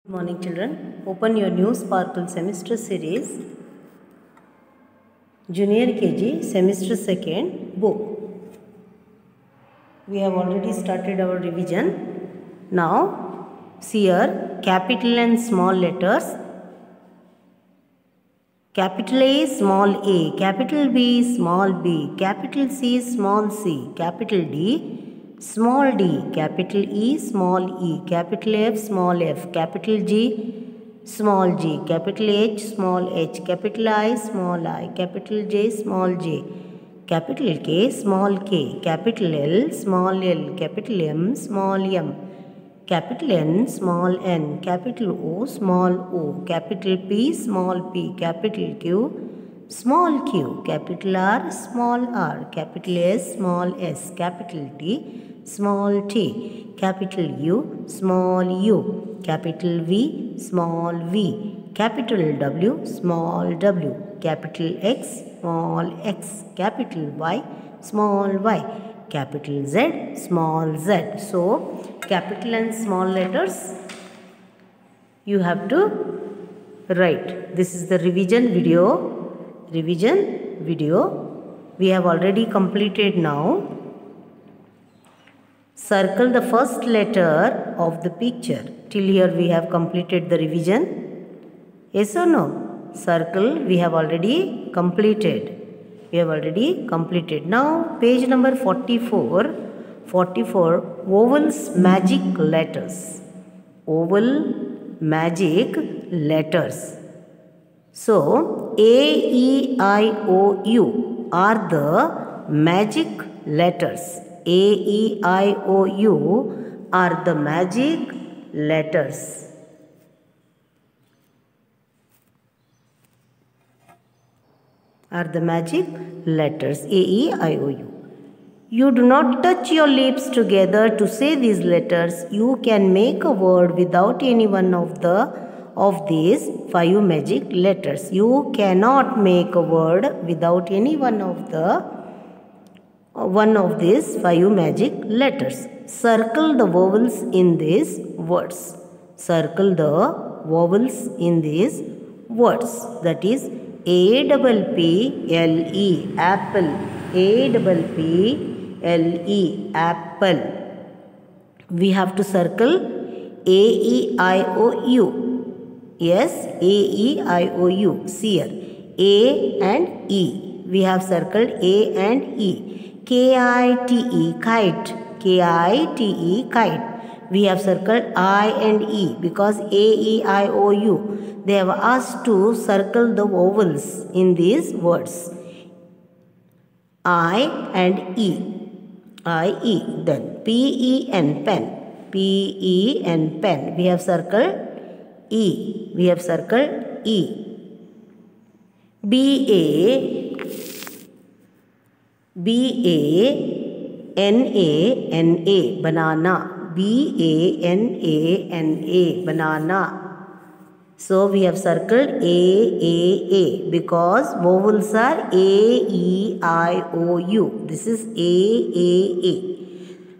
Good morning, children. Open your new Sparkle semester series, Junior KG semester 2nd book. We have already started our revision. Now, see here capital and small letters. Capital A, small a, capital B, small b, capital C, small c, capital D, small d, capital E, small e, capital F, small f, capital G, small g, capital H, small h, capital I, small I, capital J, small j, capital K, small k, capital L, small l, capital M, small m, capital N, small n, capital O, small o, capital P, small p, capital Q, small q, capital R, small r, capital S, small s, capital T, small t, capital U, small u, capital V, small v, capital W, small w, capital X, small x, capital Y, small y, capital Z, small z. So, capital and small letters you have to write. This is the revision video. We have already completed now. Circle the first letter of the picture. Till here we have completed the revision. Yes or no? Circle we have already completed. Now page number 44. Vowels magic letters. Vowel magic letters. So A, E, I, O, U are the magic letters. A, E, I, O, U are the magic letters. A, E, I, O, U. You do not touch your lips together to say these letters. You can make a word without any one of these 5 magic letters. You cannot make a word without any one of these 5 magic letters. Circle the vowels in these words. That is A-P-P-L-E, apple. A-P-P-L-E, apple. We have to circle A-E-I-O-U. Yes, A-E-I-O-U. See here. A and E. We have circled A and E. K-I-T-E, kite. K-I-T-E, kite. We have circled I and E because A-E-I-O-U. They have asked to circle the vowels in these words. I and E. I-E. Then P-E-N, pen. P-E-N, pen. We have circled E. B-A-N-A-N-A, banana. B-A-N-A-N-A, banana. So, we have circled A-A-A because vowels are A-E-I-O-U. This is A-A-A.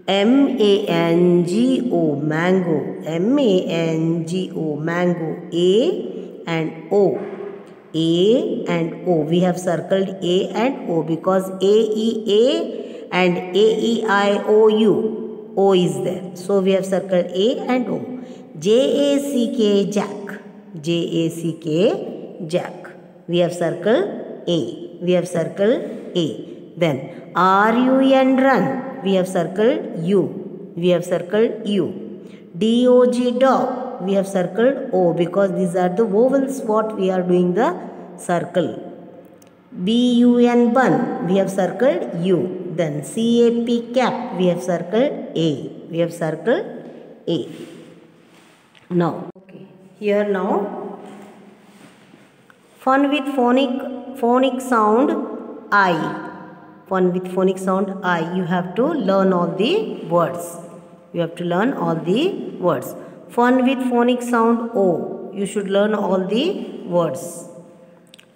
M-A-N-G-O, mango. M-A-N-G-O, mango. A and O. A and O. We have circled A and O because A-E-A and A-E-I-O-U. O is there. So, we have circled A and O. J-A-C-K, jack. J-A-C-K, jack. We have circled A. Then R-U-N, run. We have circled U. D-O-G, dog. We have circled O because these are the vowels what we are doing the circle. B-U-N, bun. We have circled U. Then C-A-P, cap. We have circled A. Now, here now, fun with phonic sound I. You have to learn all the words. Fun with phonic sound O. You should learn all the words.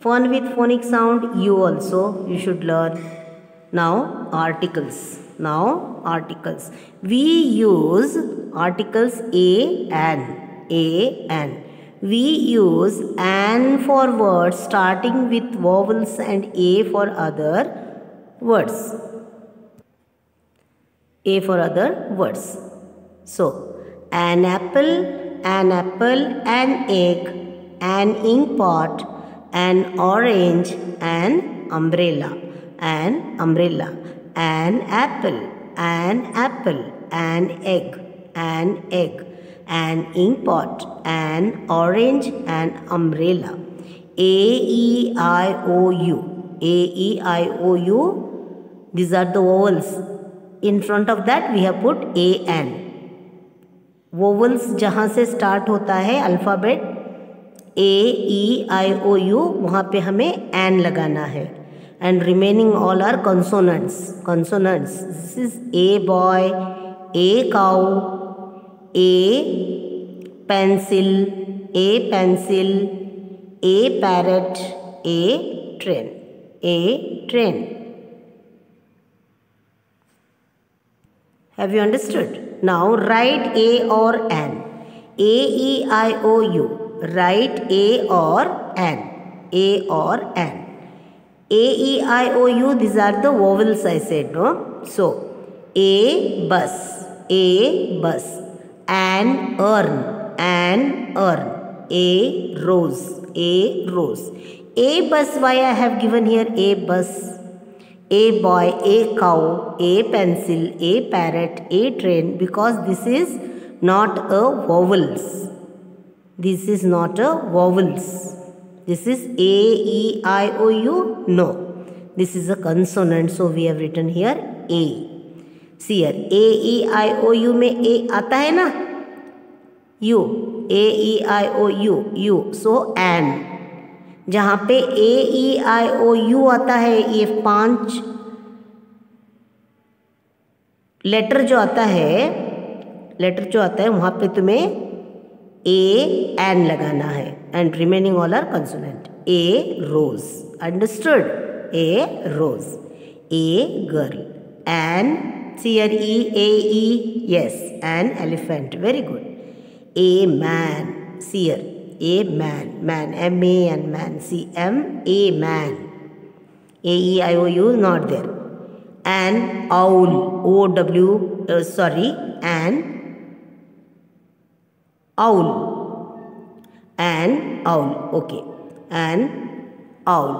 Fun with phonic sound U also. You should learn. Now, articles. We use articles A and. an. We use an for words starting with vowels and a for other words. A for other words. So, an apple, an egg, an ink pot, an orange, an umbrella, an apple, an egg, an ink pot, an orange, an umbrella. A-E-I-O-U. A-E-I-O-U. These are the vowels. In front of that we have put an. Vowels जहाँ से start होता है alphabet A-E-I-O-U, वहाँ पे हमें an लगाना है. And remaining all are consonants. This is a boy, a cow, a pencil, a parrot, a train. Have you understood? Now write a or an. A-E-I-O-U. Write a or an. A-E-I-O-U. These are the vowels I said, no? So, a bus. An urn. A rose. A bus, why I have given here a bus? A boy, a cow, a pencil, a parrot, a train, because this is not a vowels. This is A-E-I-O-U? No. This is a consonant, so we have written here A. See here, A-E-I-O-U में A आता है ना? U. A-E-I-O-U. U. So, an. जहाँ पे A-E-I-O-U आता है, ये 5 letter जो आता है वहाँ पे तुम्हें an लगाना है. And remaining all are consonant. A rose. Understood? A rose. A girl. An, see here, E-A-E, yes, an elephant. Very good. A man. See here. A man, M-A-N, man, C-M, a man. A-E-I-O-U not there. An owl, O-W, an owl. An owl, okay. An owl.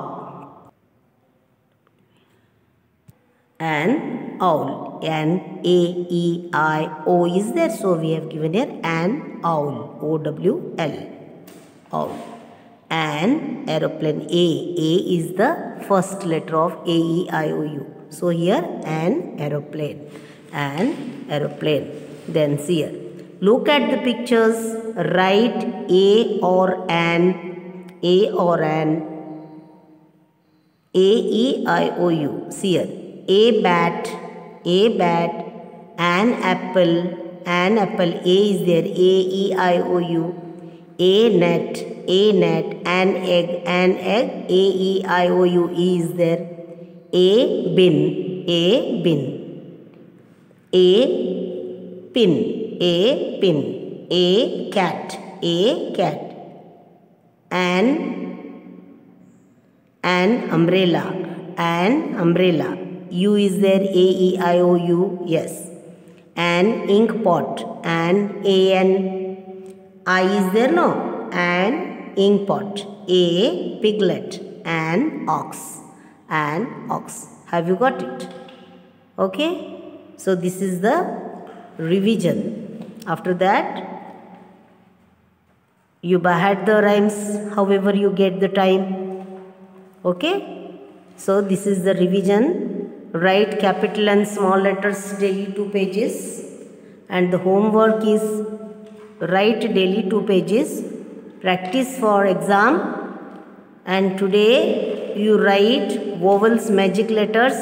An owl. An A-E-I-O is there, so we have given here an owl, O-W-L. Owl. An aeroplane. A is the first letter of A-E-I-O-U. So here an aeroplane. Then see here. Look at the pictures. Write A or an. A-E-I-O-U. See here. A bat. An apple. A is there. A-E-I-O-U. A net, an egg, A-E-I-O-U, is there. A bin, A pin, A cat, an umbrella, U is there, A-E-I-O-U, yes. An ink pot, I is there, no? An ink pot. A piglet. An ox. Have you got it? Okay. So this is the revision. After that, you by heart the rhymes however you get the time. Okay. So this is the revision. Write capital and small letters daily 2 pages. And the homework is write daily 2 pages. Practice for exam. And today you write vowels, magic letters.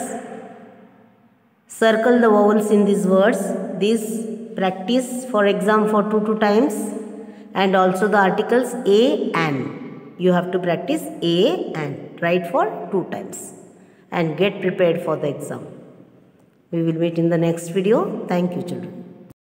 Circle the vowels in these words. This practice for exam for 2 times. And also the articles a, an. You have to practice a, and. Write for 2 times. And get prepared for the exam. We will meet in the next video. Thank you, children.